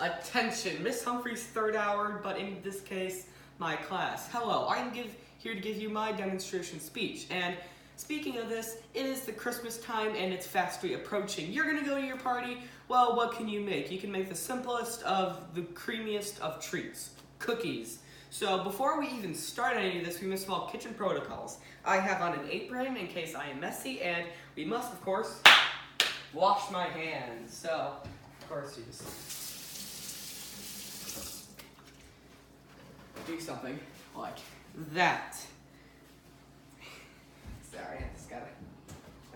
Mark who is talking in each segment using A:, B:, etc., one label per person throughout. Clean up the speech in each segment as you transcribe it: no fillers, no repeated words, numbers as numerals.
A: Attention, Miss Humphrey's third hour, but in this case, my class. Hello, I'm here to give you my demonstration speech. And speaking of this, it is the Christmas time and it's fastly approaching. You're gonna go to your party. Well, what can you make? You can make the simplest of the creamiest of treats, cookies. So before we even start any of this, we must follow kitchen protocols. I have on an apron in case I am messy, and we must, of course, wash my hands. So, of course, you just do something like that. Sorry, I just gotta.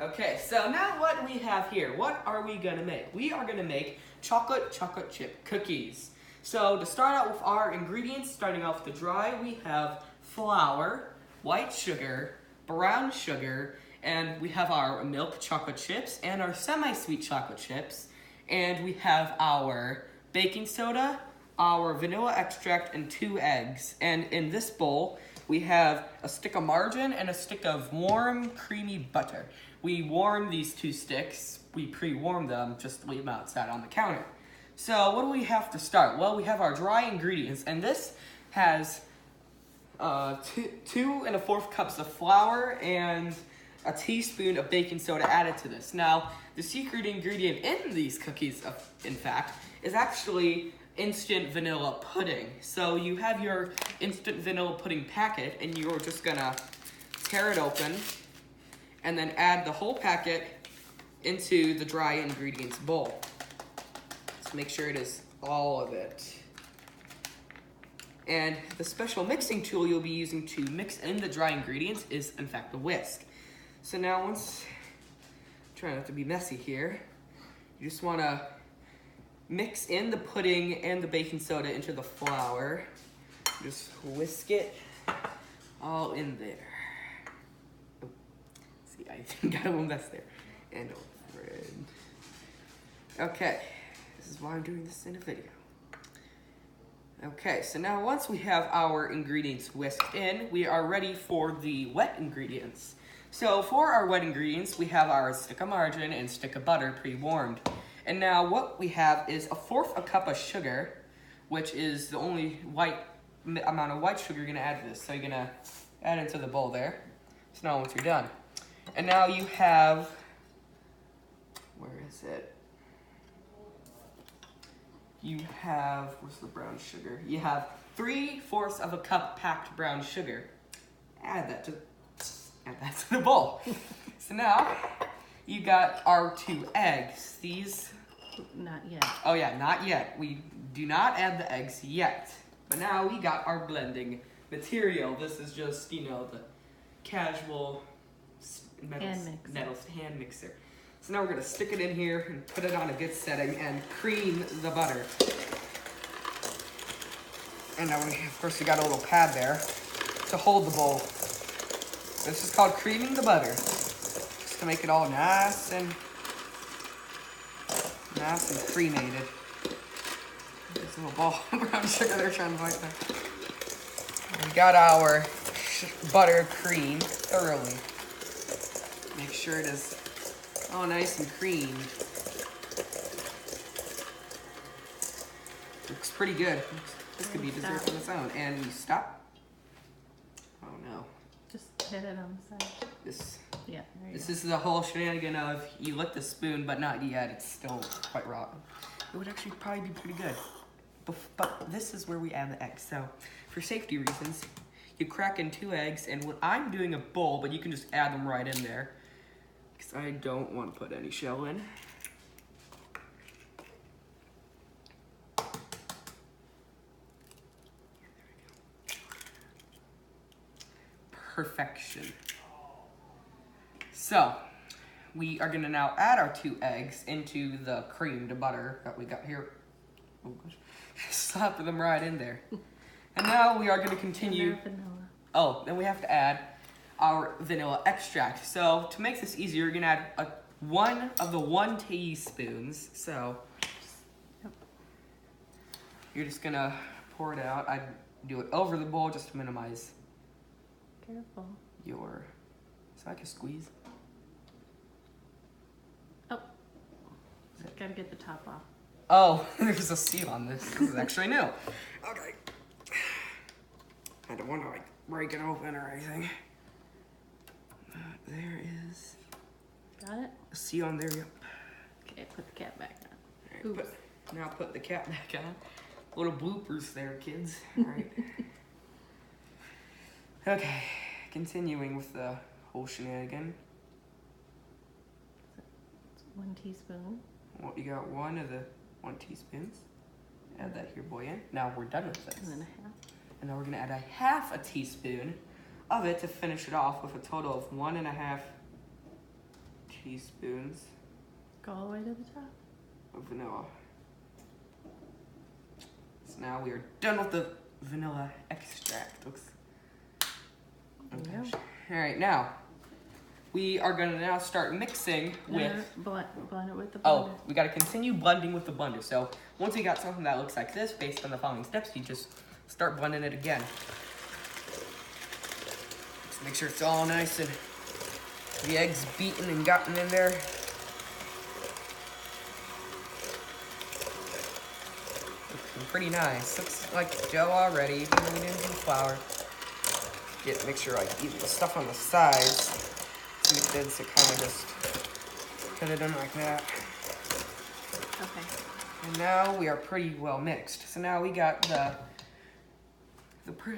A: Okay, so now what we have here, what are we gonna make? We are gonna make chocolate chip cookies. So to start out with our ingredients, starting off with the dry, we have flour, white sugar, brown sugar, and we have our milk chocolate chips and our semi-sweet chocolate chips, and we have our baking soda, our vanilla extract, and 2 eggs. And in this bowl, we have a stick of margarine and a stick of warm, creamy butter. We warm these 2 sticks, we pre-warm them, just leave them outside on the counter. So what do we have to start? Well, we have our dry ingredients, and this has 2 1/4 cups of flour and a teaspoon of baking soda added to this. Now, the secret ingredient in these cookies, in fact, is actually instant vanilla pudding. So you have your instant vanilla pudding packet, and you're just gonna tear it open and then add the whole packet into the dry ingredients bowl. So make sure it is all of it. And the special mixing tool you'll be using to mix in the dry ingredients is, in fact, the whisk. So now once, try not to be messy here, you just wanna mix in the pudding and the baking soda into the flour. Just whisk it all in there. Oh, see, I got a little mess there. And over it. Okay, this is why I'm doing this in a video. Okay, so now once we have our ingredients whisked in, we are ready for the wet ingredients. So for our wet ingredients, we have our stick of margarine and stick of butter pre-warmed. And now what we have is 1/4 cup of sugar, which is the only amount of white sugar you're gonna add to this. So you're gonna add it into the bowl there. So now once you're done. And now you have, where is it? You have, where's the brown sugar? You have 3/4 cup packed brown sugar. Add that to the bowl. So now, you got our 2 eggs. These...
B: Not yet.
A: Oh yeah, not yet. We do not add the eggs yet. But now we got our blending material. This is just, the casual hand mixer. So now we're gonna stick it in here and put it on a good setting and cream the butter. And now of course we got a little pad there to hold the bowl. This is called creaming the butter. Just to make it all nice and cremated. There's a little ball of brown sugar there trying to bite that. We got our butter creamed thoroughly. Make sure it is all nice and creamed. Looks pretty good. This could be dessert on its own. And you stop. Oh no.
B: Just hit it on the side. Yeah,
A: This is the whole shenanigan of you lick the spoon, but not yet. It's still quite rotten. It would actually probably be pretty good. But this is where we add the eggs. So for safety reasons, you crack in 2 eggs, and what I'm doing a bowl, but you can just add them right in there. Because I don't want to put any shell in. Perfection. So, we are gonna now add our 2 eggs into the creamed butter that we got here. Oh gosh. Slap them right in there. And now we are gonna continue.
B: Vanilla.
A: Oh, then we have to add our vanilla extract. So to make this easier, you're gonna add 1 teaspoons. So you're just gonna pour it out. I do it over the bowl just to minimize.
B: Careful.
A: So I can squeeze.
B: Oh, gotta get the top off.
A: Oh, there's a seal on this. This is actually new. Okay. I don't want to like break it open or anything. There is
B: Got it?
A: a seal on there. Yep.
B: Okay, put the cap back on.
A: All right, now put the cap back on. Little bloopers there, kids. All right. Okay, continuing with the whole shenanigan.
B: 1 teaspoon.
A: Well, you got 1 teaspoons. Add that here, boy, in. Now we're done with this.
B: And then a half.
A: And now we're gonna add a 1/2 teaspoon of it to finish it off with a total of 1.5 teaspoons
B: Go all the way to the top.
A: of vanilla. So now we are done with the vanilla extract. Looks.
B: Yeah.
A: All right, now we are gonna now start mixing with.
B: Blend it with the blender.
A: Oh, we gotta continue blending with the blender. So once you got something that looks like this, based on the following steps, you just start blending it again. Just make sure it's all nice and the eggs beaten and gotten in there. Looking pretty nice. Looks like dough already, even though we didn't do flour. Make sure like even the stuff on the sides did, so kind of just put it in like that.
B: Okay.
A: And now we are pretty well mixed. So now we got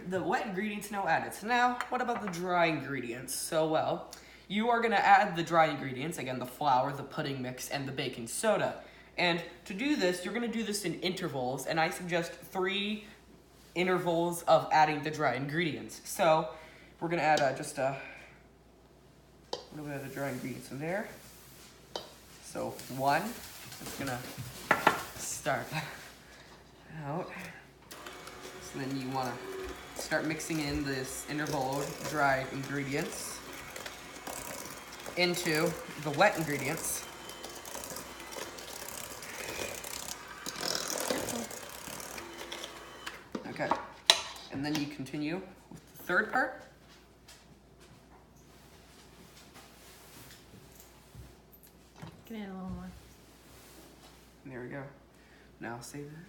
A: the wet ingredients now added. So now, what about the dry ingredients? So well, you are gonna add the dry ingredients, again the flour, the pudding mix, and the baking soda. And to do this, you're gonna do this in intervals, and I suggest 3 intervals of adding the dry ingredients. So we're gonna add just a little bit of the dry ingredients in there. So 1, it's gonna start out. So then you wanna start mixing in this interval of dry ingredients into the wet ingredients. Okay, and then you continue with the 3rd part.
B: Can add a little more.
A: There we go. Now save that.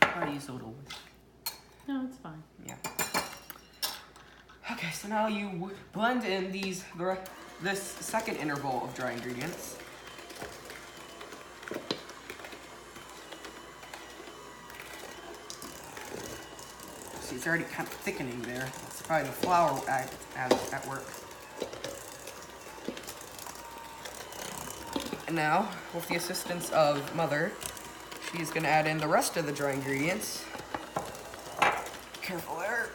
A: I'll probably use a little whisk.
B: No, it's fine.
A: Yeah. Okay, so now you blend in this 2nd interval of dry ingredients. See, it's already kind of thickening there. It's probably the flour at work. And now, with the assistance of Mother, she's gonna add in the rest of the dry ingredients. Careful there.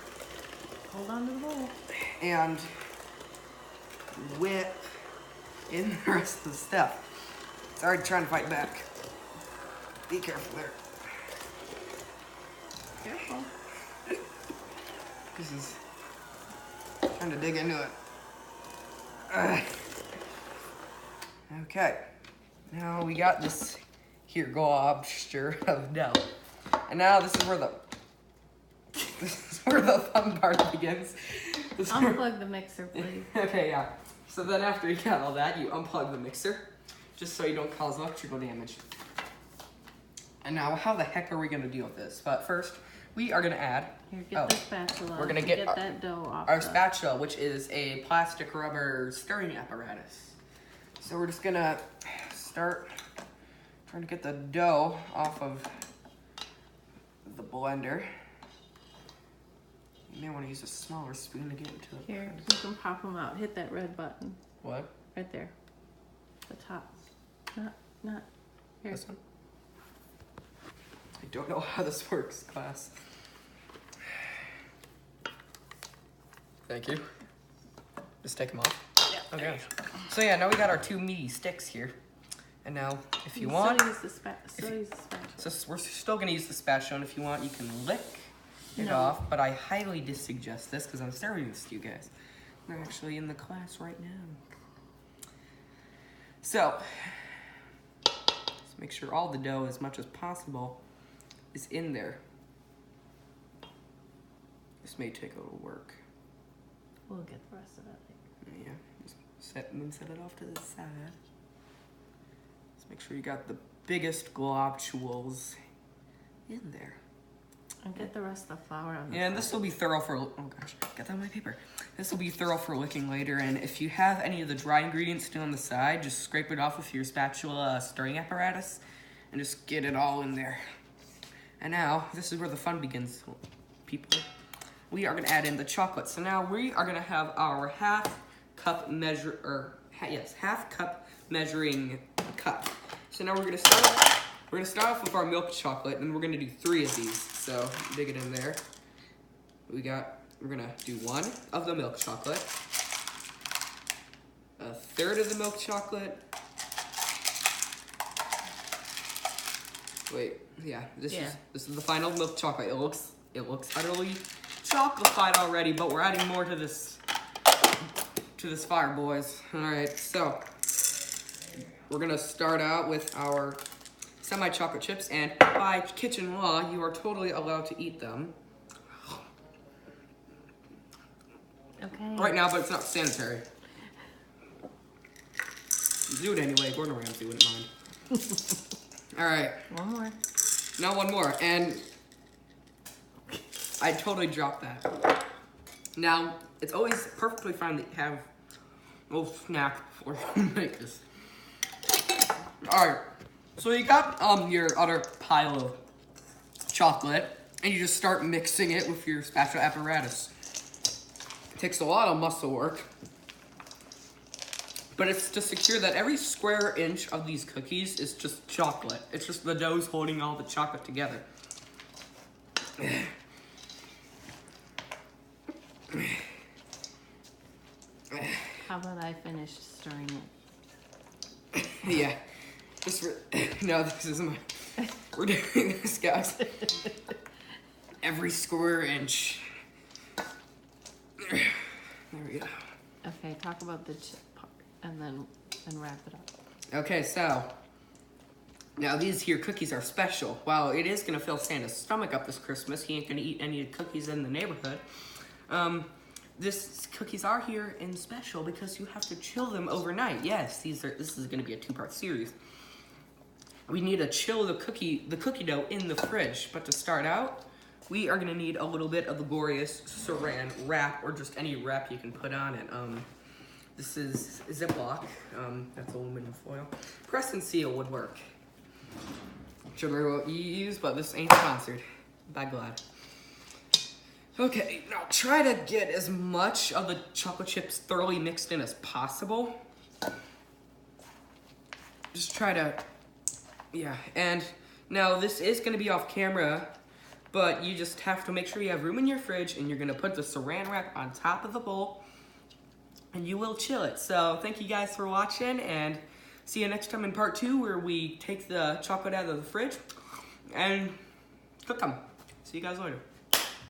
B: Hold on to the bowl.
A: And whip in the rest of the stuff. It's already trying to fight back. Be careful there.
B: Careful.
A: This is trying to dig into it. Okay. Now we got this here gobster of dough. And now this is where the fun part begins.
B: Unplug the mixer, please.
A: Okay, yeah. So then after you got all that, you unplug the mixer, just so you don't cause electrical damage. And now, how the heck are we gonna deal with this? But first, we are gonna add.
B: Here, get the spatula.
A: We're gonna
B: get that dough off.
A: Our spatula, which is a plastic rubber stirring apparatus. So we're just gonna start trying to get the dough off of the blender. You may want to use a smaller spoon to get into it.
B: Here, you can pop them out. Hit that red button.
A: What?
B: Right there. The top. Not here.
A: This one? I don't know how this works, class. Thank you. Just take them off.
B: Yeah.
A: Okay. So yeah, now we got our 2 meaty sticks here. And now, if you want,
B: Still use the spatula.
A: so we're still gonna use the spatula, and if you want, you can lick it
B: No.
A: off. But I highly disuggest this because I'm staring this to you guys. We're actually in the class right now. So, let's make sure all the dough, as much as possible, is in there. This may take a little work.
B: We'll get the rest of it.
A: Yeah, just set it off to the side. Let's make sure you got the biggest globules in there.
B: And get the rest of the flour on the
A: And
B: side.
A: this will be thorough for, oh gosh, get that on my paper. This will be thorough for licking later, and if you have any of the dry ingredients still on the side, just scrape it off with your spatula stirring apparatus, and just get it all in there. And now, this is where the fun begins, people. We are gonna add in the chocolate. So now we are gonna have our half cup measuring cup. So now we're gonna start off with our milk chocolate, and we're gonna do 3 of these. So dig it in there. We're gonna do 1 of the milk chocolate, 1/3 of the milk chocolate. Wait, yeah, this is the final milk chocolate. It looks utterly chocolified already, but we're adding more to this fire, boys. All right, so we're gonna start out with our semi-chocolate chips, and by kitchen law, you are totally allowed to eat them
B: Okay.
A: right now, but it's not sanitary. Do it anyway. Gordon Ramsay wouldn't mind. All right.
B: One more.
A: Now 1 more, and I totally dropped that. Now, it's always perfectly fine to have a little snack before you make this. All right, so you got your other pile of chocolate, and you just start mixing it with your spatula apparatus. It takes a lot of muscle work, but it's to secure that every square inch of these cookies is just chocolate. It's just the dough's holding all the chocolate together.
B: How about I finish stirring it?
A: Yeah. No, this isn't my... We're doing this, guys. Every square inch. There we go.
B: Okay, talk about the chip part and wrap it up.
A: Okay, so now these here cookies are special. While it is gonna fill Santa's stomach up this Christmas, he ain't gonna eat any cookies in the neighborhood. These cookies are here in special because you have to chill them overnight. Yes, this is gonna be a 2-part series. We need to chill the cookie dough in the fridge, but to start out, we are gonna need a little bit of the glorious saran wrap, or just any wrap you can put on it. This is Ziploc, that's aluminum foil. Press and seal would work. Whichever what you use, but this ain't sponsored by Glad. Okay, now try to get as much of the chocolate chips thoroughly mixed in as possible. Just try to, yeah, and now this is gonna be off camera, but you just have to make sure you have room in your fridge, and you're gonna put the saran wrap on top of the bowl, and you will chill it. So thank you guys for watching, and see you next time in part 2, where we take the chocolate out of the fridge and cook them. See you guys later.